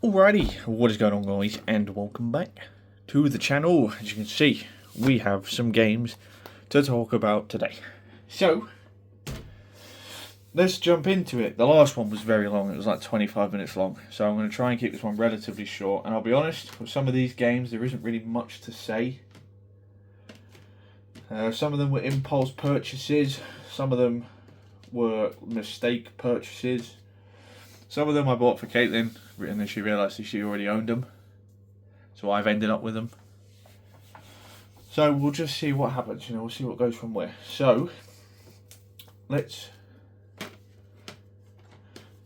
Alrighty, what is going on, guys, and welcome back to the channel. As you can see, we have some games to talk about today. So, let's jump into it. The last one was very long, it was like 25 minutes long, so I'm going to try and keep this one relatively short. And I'll be honest, with some of these games, there isn't really much to say. Some of them were impulse purchases, some of them were mistake purchases. Some of them I bought for Caitlin, and then she realised that she already owned them. So I've ended up with them. So we'll just see what happens, we'll see what goes from where. So, let's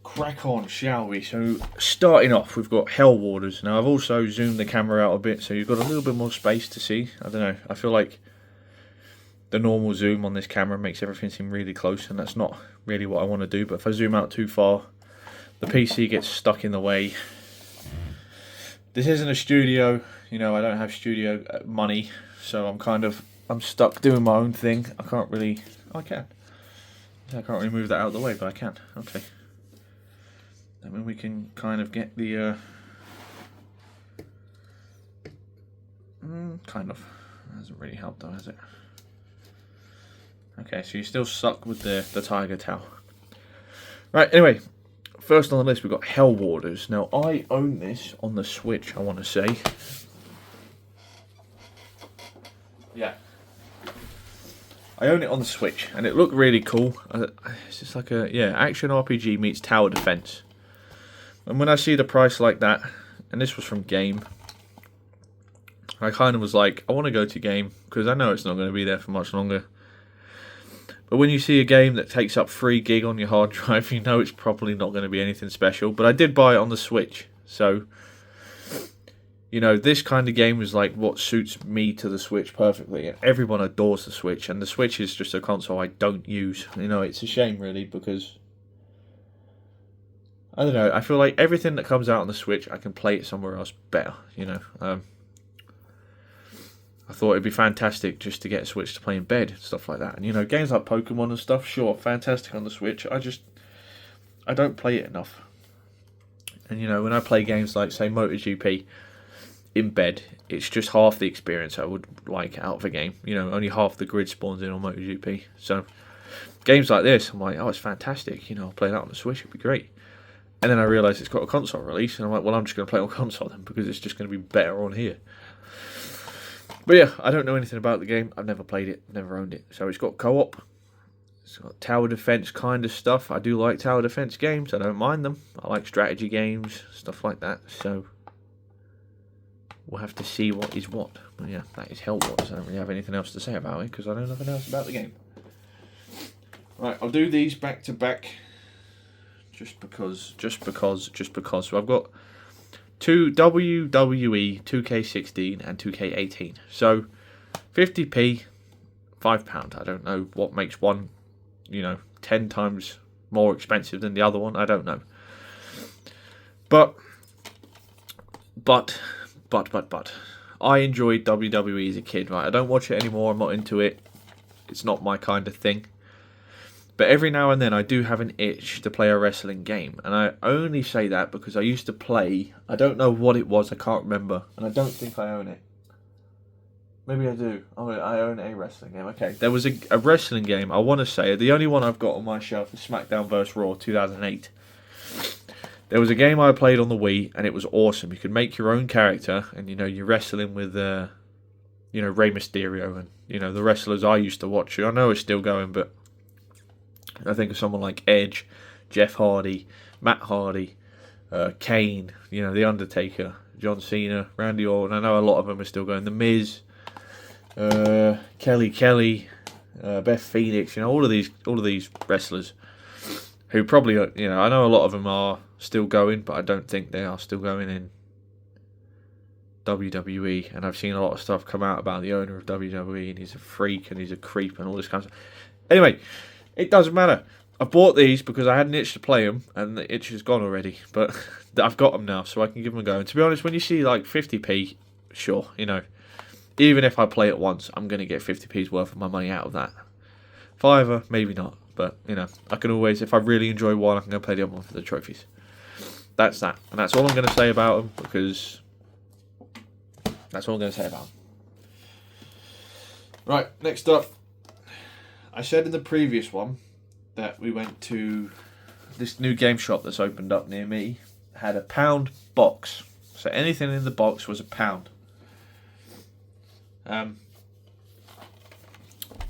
crack on, shall we? So, starting off, we've got Hell Warders. Now, I've also zoomed the camera out a bit, so you've got a little bit more space to see. I don't know, I feel like the normal zoom on this camera makes everything seem really close, and that's not really what I want to do. But if I zoom out too far, the PC gets stuck in the way. This isn't a studio, I don't have studio money, so I'm stuck doing my own thing. I can't really move that out of the way, but I can. Okay. I mean, we can kind of get the, kind of. That hasn't really helped though, has it? Okay, so you're still stuck with the tiger tail. Right, anyway. First on the list, we've got Hell Warders. Now, I own this on the Switch, I want to say. Yeah. I own it on the Switch, and it looked really cool. It's just like action RPG meets tower defense. And when I see the price like that, and this was from Game, I kind of was like, I want to go to Game, because I know it's not going to be there for much longer. But when you see a game that takes up 3 gig on your hard drive, you know it's probably not going to be anything special. But I did buy it on the Switch, so this kind of game is like what suits me to the Switch perfectly. And everyone adores the Switch, and the Switch is just a console I don't use. It's a shame really, because I don't know. I feel like everything that comes out on the Switch, I can play it somewhere else better. I thought it'd be fantastic just to get a Switch to play in bed and stuff like that. And games like Pokemon and stuff, sure, fantastic on the Switch. I don't play it enough. And when I play games like, say, MotoGP in bed, it's just half the experience I would like out of a game. Only half the grid spawns in on MotoGP. So games like this, I'm like, oh, it's fantastic. I'll play that on the Switch, it'd be great. And then I realise it's got a console release, and I'm like, well, I'm just going to play on console then, because it's just going to be better on here. But yeah, I don't know anything about the game. I've never played it, never owned it. So it's got co-op. It's got tower defense kind of stuff. I do like tower defense games. I don't mind them. I like strategy games, stuff like that. So we'll have to see what is what. But yeah, that is Hell Wars. I don't really have anything else to say about it because I know nothing else about the game. Right, I'll do these back to back. Just because. So I've got 2 WWE 2K16 and 2K18. So 50p, £5. I don't know what makes one, 10 times more expensive than the other one. I don't know. But I enjoyed WWE as a kid, right? I don't watch it anymore. I'm not into it. It's not my kind of thing. But every now and then I do have an itch to play a wrestling game. And I only say that because I used to play, I don't know what it was, I can't remember. And I don't think I own it. Maybe I do. Oh, I own a wrestling game. Okay, there was a wrestling game, I want to say, the only one I've got on my shelf is SmackDown vs. Raw 2008. There was a game I played on the Wii, and it was awesome. You could make your own character, and you're wrestling with, Rey Mysterio, and, the wrestlers I used to watch. I know it's still going, but I think of someone like Edge, Jeff Hardy, Matt Hardy, Kane, The Undertaker, John Cena, Randy Orton. I know a lot of them are still going. The Miz, Kelly, Beth Phoenix. All of these wrestlers who probably, I know a lot of them are still going, but I don't think they are still going in WWE. And I've seen a lot of stuff come out about the owner of WWE, and he's a freak and he's a creep and all this kind of stuff. Anyway. It doesn't matter. I bought these because I had an itch to play them, and the itch is gone already. But I've got them now, so I can give them a go. And to be honest, when you see like 50p, sure, even if I play it once, I'm going to get 50p's worth of my money out of that. Fiver, maybe not. But, I can always, if I really enjoy one, I can go play the other one for the trophies. that's that. And that's all I'm going to say about them, because that's all I'm going to say about them. Right, next up. I said in the previous one that we went to this new game shop that's opened up near me. Had a £1 box. So anything in the box was £1. And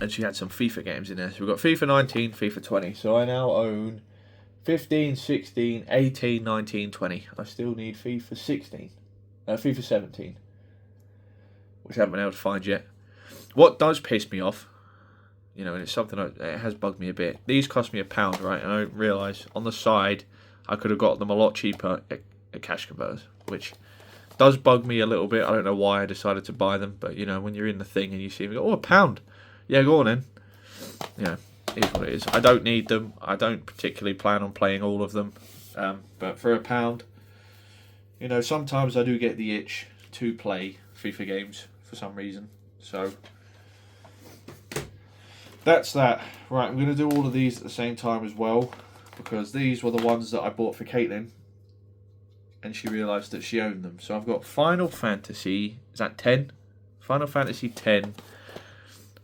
she had some FIFA games in there. So we've got FIFA 19, FIFA 20. So I now own 15, 16, 18, 19, 20. I still need FIFA 16. FIFA 17. Which I haven't been able to find yet. What does piss me off, you know, and it's something that it has bugged me a bit. These cost me £1, right? And I realise on the side I could have got them a lot cheaper at cash converters, which does bug me a little bit. I don't know why I decided to buy them, but you know, when you're in the thing and you see them, go, oh, £1. Yeah, go on then. Yeah, it is what it is. I don't need them. I don't particularly plan on playing all of them, but for £1, you know, sometimes I do get the itch to play FIFA games for some reason. So that's that. Right, I'm going to do all of these at the same time as well, because these were the ones that I bought for Caitlin, and she realised that she owned them. So I've got Final Fantasy, is that 10? Final Fantasy 10,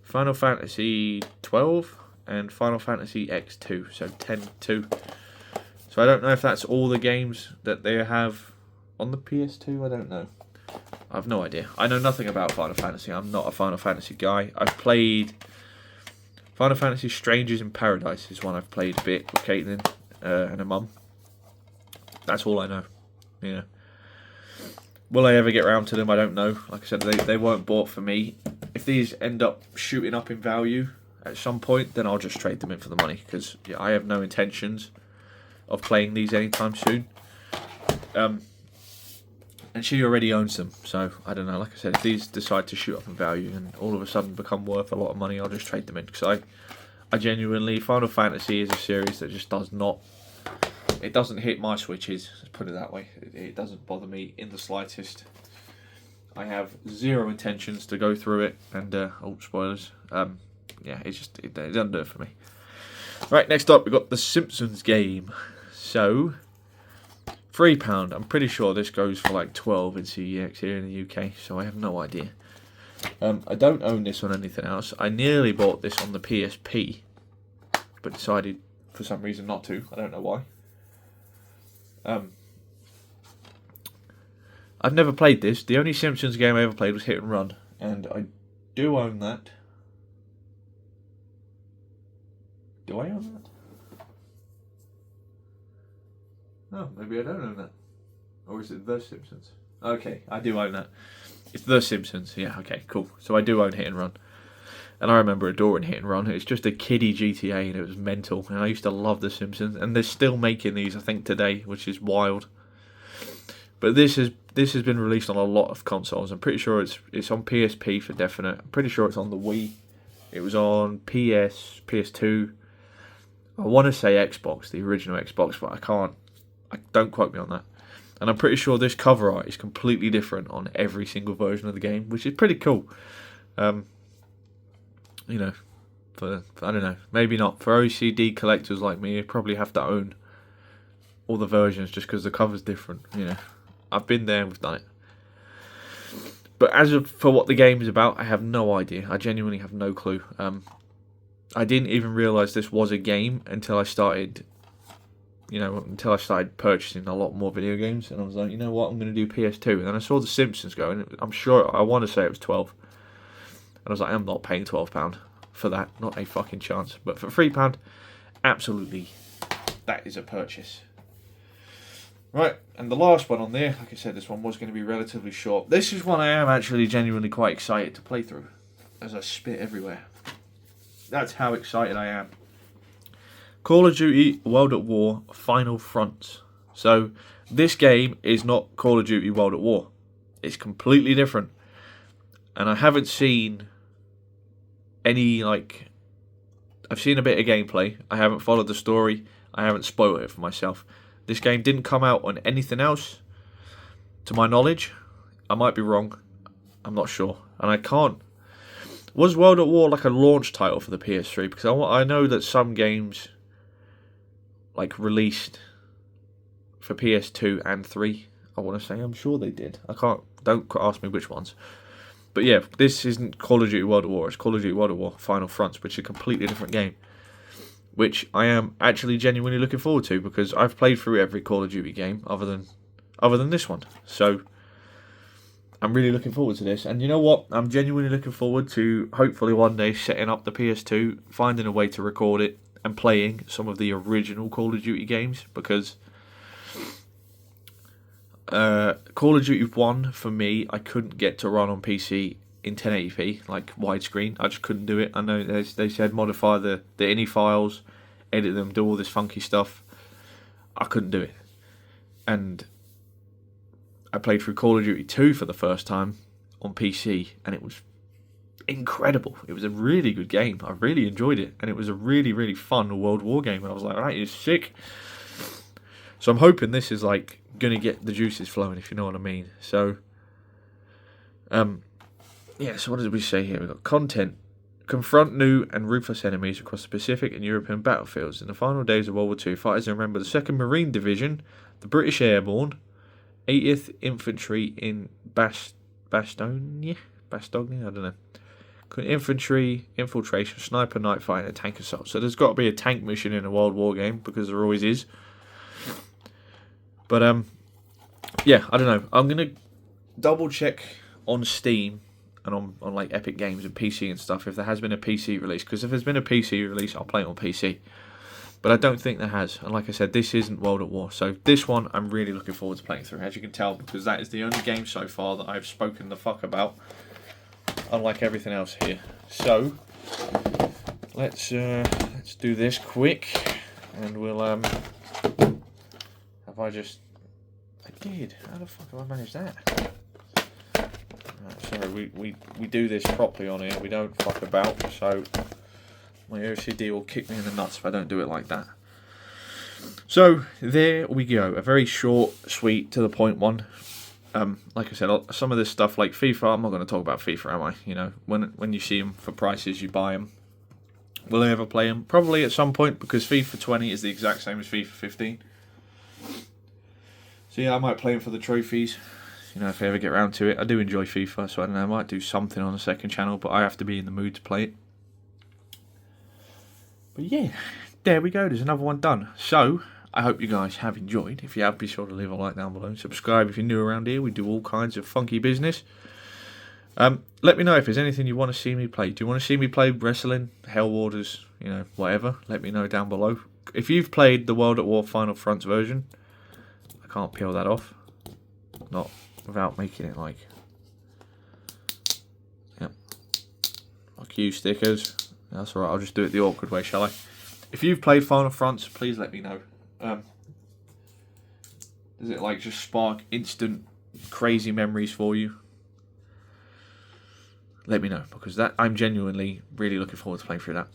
Final Fantasy 12, and Final Fantasy X2, so 10-2. So I don't know if that's all the games that they have on the PS2, I don't know. I have no idea. I know nothing about Final Fantasy. I'm not a Final Fantasy guy. I've played Final Fantasy Strangers in Paradise is one I've played a bit with Caitlin and her mum. That's all I know. You know. Will I ever get around to them? I don't know. Like I said, they weren't bought for me. If these end up shooting up in value at some point, then I'll just trade them in for the money, because yeah, I have no intentions of playing these anytime soon. And she already owns them, so I don't know. Like I said, if these decide to shoot up in value and all of a sudden become worth a lot of money, I'll just trade them in. Because I genuinely, Final Fantasy is a series that just does not, it doesn't hit my switches, let's put it that way. It doesn't bother me in the slightest. I have zero intentions to go through it, and, oh, spoilers. Yeah, it doesn't do it for me. Right, next up, we've got the Simpsons game. So £3. I'm pretty sure this goes for like 12 in CEX here in the UK, so I have no idea. I don't own this on anything else. I nearly bought this on the PSP, but decided for some reason not to. I don't know why. I've never played this. The only Simpsons game I ever played was Hit and Run, and I do own that. Do I own that? Oh, maybe I don't own that. Or is it The Simpsons? Okay, I do own that. It's The Simpsons. Yeah, okay, cool. So I do own Hit and Run. And I remember adoring Hit and Run. It's just a kiddie GTA, and it was mental. And I used to love The Simpsons. And they're still making these, I think, today, which is wild. But this has been released on a lot of consoles. I'm pretty sure it's on PSP for definite. I'm pretty sure it's on the Wii. It was on PS2. I want to say Xbox, the original Xbox, but I can't. Don't quote me on that. And I'm pretty sure this cover art is completely different on every single version of the game, which is pretty cool. You know, for I don't know, maybe not. For OCD collectors like me, you probably have to own all the versions just because the cover's different. You know, I've been there and we've done it. But for what the game is about, I have no idea. I genuinely have no clue. I didn't even realise this was a game until I started purchasing a lot more video games, and I was like, you know what, I'm going to do PS2, and then I saw The Simpsons go, and I'm sure, I want to say it was 12, and I was like, I'm not paying £12 for that, not a fucking chance, but for £3, absolutely, that is a purchase. Right, and the last one on there, like I said, this one was going to be relatively short. This is one I am actually genuinely quite excited to play through, as I spit everywhere. That's how excited I am. Call of Duty World at War Final Fronts. So this game is not Call of Duty World at War. It's completely different. And I haven't seen any, I've seen a bit of gameplay. I haven't followed the story. I haven't spoiled it for myself. This game didn't come out on anything else, to my knowledge. I might be wrong. I'm not sure. And I can't. Was World at War like a launch title for the PS3? Because I know that some games released for PS2 and 3. I want to say, I'm sure they did. Don't ask me which ones. But yeah, this isn't Call of Duty World at War. It's Call of Duty World at War Final Fronts, which is a completely different game, which I am actually genuinely looking forward to, because I've played through every Call of Duty game other than this one. So I'm really looking forward to this. And you know what? I'm genuinely looking forward to hopefully one day setting up the PS2, finding a way to record it, and playing some of the original Call of Duty games, because Call of Duty 1, for me, I couldn't get to run on PC in 1080p, like widescreen. I just couldn't do it. I know they said modify the INI files, edit them, do all this funky stuff. I couldn't do it. And I played through Call of Duty 2 for the first time on PC, and it was incredible. It was a really good game. I really enjoyed it, and it was a really, really fun World War game. And I was like, right, it's sick. So I'm hoping this is like gonna get the juices flowing, if you know what I mean. So, yeah. So what did we say here? We got content. Confront new and ruthless enemies across the Pacific and European battlefields. In the final days of World War II, fighters remember the 2nd Marine Division, the British Airborne, 80th Infantry in Bastogne, I don't know. Infantry, infiltration, sniper, night fighting, and tank assault. So there's got to be a tank mission in a World War game, because there always is. But yeah, I don't know. I'm gonna double check on Steam and on like Epic Games and PC and stuff if there has been a PC release. Because if there's been a PC release, I'll play it on PC. But I don't think there has. And like I said, this isn't World at War. So this one, I'm really looking forward to playing through, as you can tell, because that is the only game so far that I've spoken the fuck about, unlike everything else here. So let's do this quick, and we'll I did. How the fuck have I managed that? Right, sorry, we do this properly on here. We don't fuck about. So my OCD will kick me in the nuts if I don't do it like that. So there we go. A very short, sweet, to the point one. Like I said, some of this stuff like FIFA, I'm not going to talk about FIFA, am I? You know, when you see them for prices, you buy them. Will I ever play them? Probably at some point, because FIFA 20 is the exact same as FIFA 15. So yeah, I might play them for the trophies, you know, if I ever get around to it. I do enjoy FIFA, so I don't know, I might do something on the second channel, but I have to be in the mood to play it. But yeah, there we go, there's another one done. So, I hope you guys have enjoyed. If you have, be sure to leave a like down below and subscribe if you're new around here. We do all kinds of funky business. Let me know if there's anything you want to see me play. Do you want to see me play wrestling, Hell Warders, you know, whatever? Let me know down below. If you've played the World at War Final Fronts version, I can't peel that off. Not without making it like... Yep. Fuck you, stickers. That's alright, I'll just do it the awkward way, shall I? If you've played Final Fronts, please let me know. Does it like just spark instant crazy memories for you? Let me know, because that I'm genuinely really looking forward to playing through that.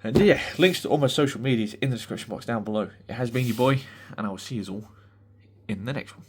And yeah, links to all my social medias in the description box down below. It has been your boy, and I will see you all in the next one.